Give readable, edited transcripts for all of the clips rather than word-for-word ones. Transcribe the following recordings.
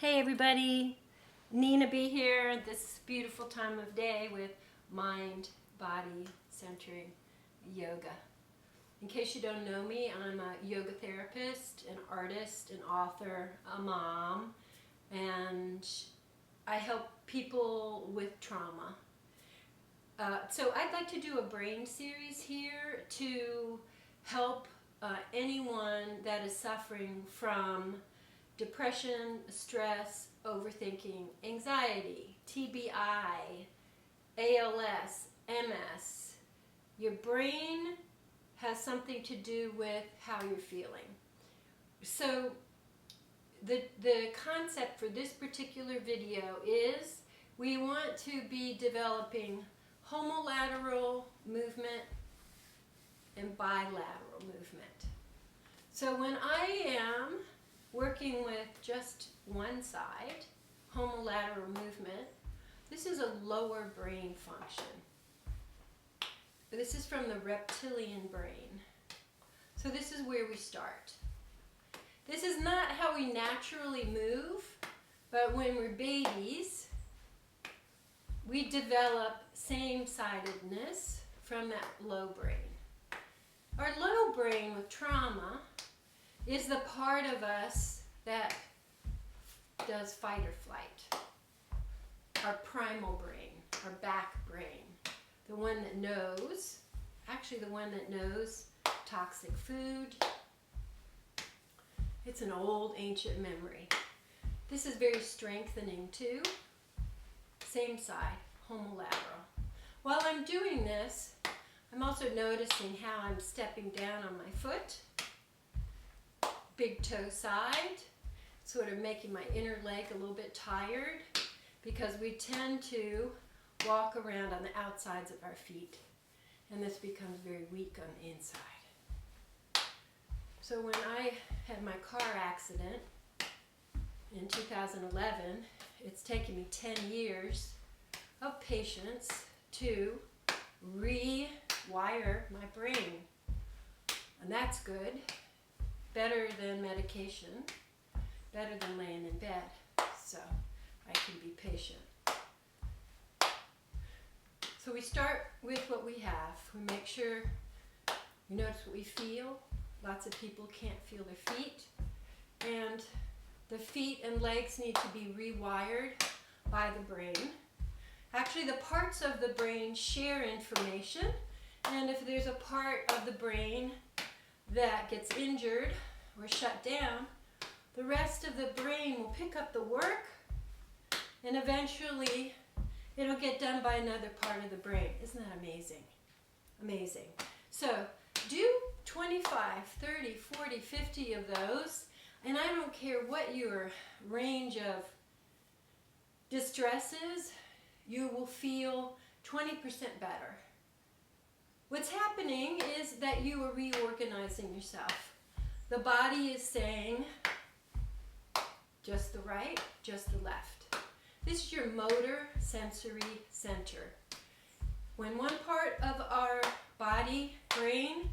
Hey everybody, Nina B here this beautiful time of day with mind, body centering yoga. In case you don't know me, I'm a yoga therapist, an artist, an author, a mom, and I help people with trauma. So I'd like to do a brain series here to help anyone that is suffering from depression, stress, overthinking, anxiety, TBI, ALS, MS. Your brain has something to do with how you're feeling. So the concept for this particular video is we want to be developing homolateral movement and bilateral movement. So when I am working with just one side, homolateral movement, this is a lower brain function. This is from the reptilian brain. So this is where we start. This is not how we naturally move, but when we're babies, we develop same-sidedness from that low brain. Our low brain with trauma is the part of us that does fight or flight. Our primal brain, our back brain, the one that knows, actually the one that knows toxic food. It's an old ancient memory. This is very strengthening too. Same side, homolateral. While I'm doing this, I'm also noticing how I'm stepping down on my foot. Big toe side, sort of making my inner leg a little bit tired because we tend to walk around on the outsides of our feet and this becomes very weak on the inside. So when I had my car accident in 2011, it's taken me 10 years of patience to rewire my brain, and that's good. Better than medication, better than laying in bed, so I can be patient. So we start with what we have. We make sure we notice what we feel. Lots of people can't feel their feet, and the feet and legs need to be rewired by the brain. Actually, the parts of the brain share information, and if there's a part of the brain that gets injured or shut down, the rest of the brain will pick up the work and eventually it'll get done by another part of the brain. Isn't that amazing? Amazing. So do 25, 30, 40, 50 of those, and I don't care what your range of distress is, you will feel 20% better. What's happening is that you are reorganizing yourself. The body is saying just the right, just the left. This is your motor sensory center. When one part of our body, brain,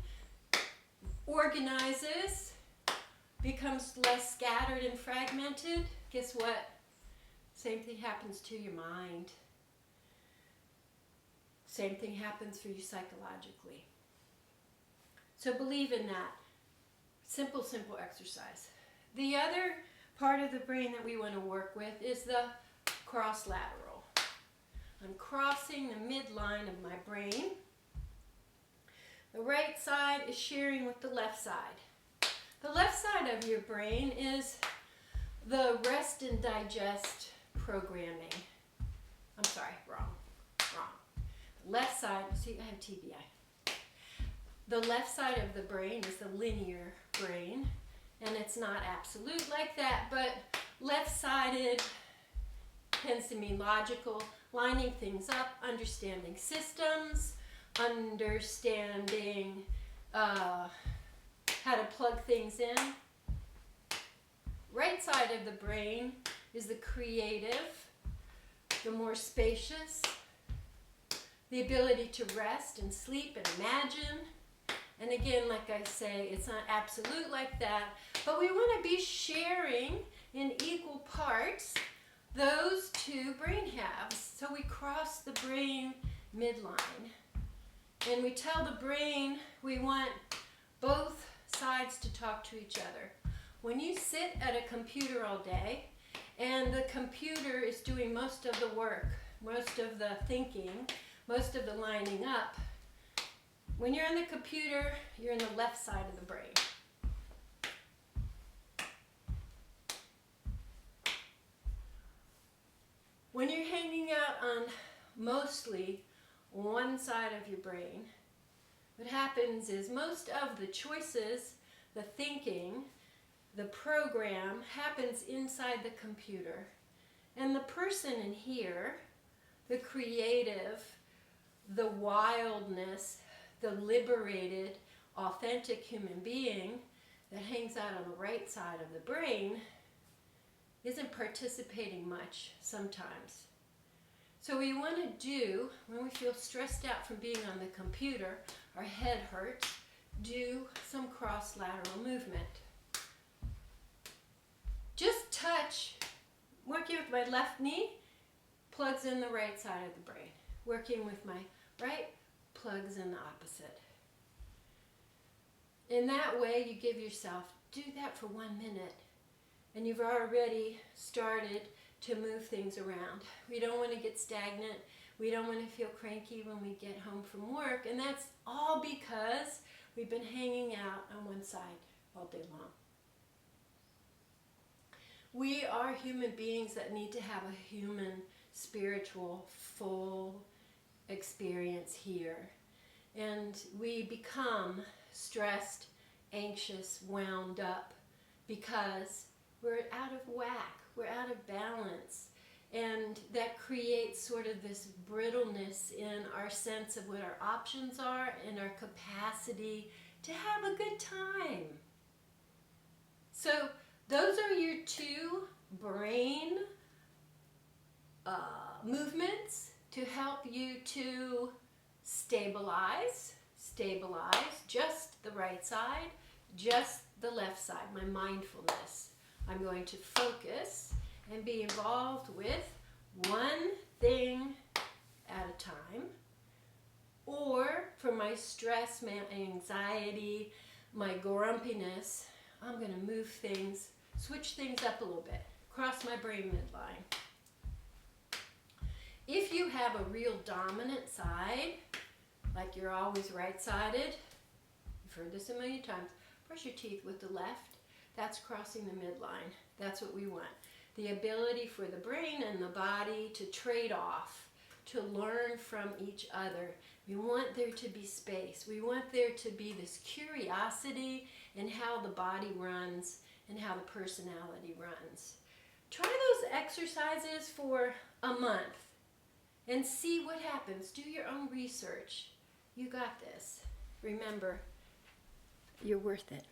organizes, becomes less scattered and fragmented, guess what? Same thing happens to your mind. Same thing happens for you psychologically. So believe in that. Simple exercise. The other part of the brain that we want to work with is the cross-lateral. I'm crossing the midline of my brain. The right side is sharing with the left side. The left side of your brain is the rest and digest programming. I'm sorry, wrong. Left side, see, I have TBI. The left side of the brain is the linear brain, and it's not absolute like that, but left-sided tends to mean logical, lining things up, understanding systems, understanding how to plug things in. Right side of the brain is the creative, the more spacious, the ability to rest and sleep and imagine. And again, like I say, it's not absolute like that, but we want to be sharing in equal parts those two brain halves. So we cross the brain midline. And we tell the brain we want both sides to talk to each other. When you sit at a computer all day and the computer is doing most of the work, most of the thinking, most of the lining up, when you're on the computer, you're in the left side of the brain. When you're hanging out on mostly one side of your brain, what happens is most of the choices, the thinking, the program happens inside the computer. And the person in here, the creative, the wildness, the liberated, authentic human being that hangs out on the right side of the brain isn't participating much sometimes. So what we want to do when we feel stressed out from being on the computer, our head hurts, do some cross-lateral movement. Just touch, working with my left knee, plugs in the right side of the brain. Working with my right, plugs in the opposite. In that way, you give yourself, do that for 1 minute, and you've already started to move things around. We don't want to get stagnant. We don't want to feel cranky when we get home from work, and that's all because we've been hanging out on one side all day long. We are human beings that need to have a human, spiritual, full experience here. And we become stressed, anxious, wound up because we're out of whack, we're out of balance. And that creates sort of this brittleness in our sense of what our options are and our capacity to have a good time. So those are your two brain movements to help you to stabilize just the right side, just the left side, my mindfulness. I'm going to focus and be involved with one thing at a time. Or for my stress, my anxiety, my grumpiness, I'm going to move things, switch things up a little bit, cross my brain midline. If you have a real dominant side, like you're always right-sided, you've heard this a million times, brush your teeth with the left. That's crossing the midline. That's what we want. The ability for the brain and the body to trade off, to learn from each other. We want there to be space. We want there to be this curiosity in how the body runs and how the personality runs. Try those exercises for a month and see what happens. Do your own research. You got this. Remember, you're worth it.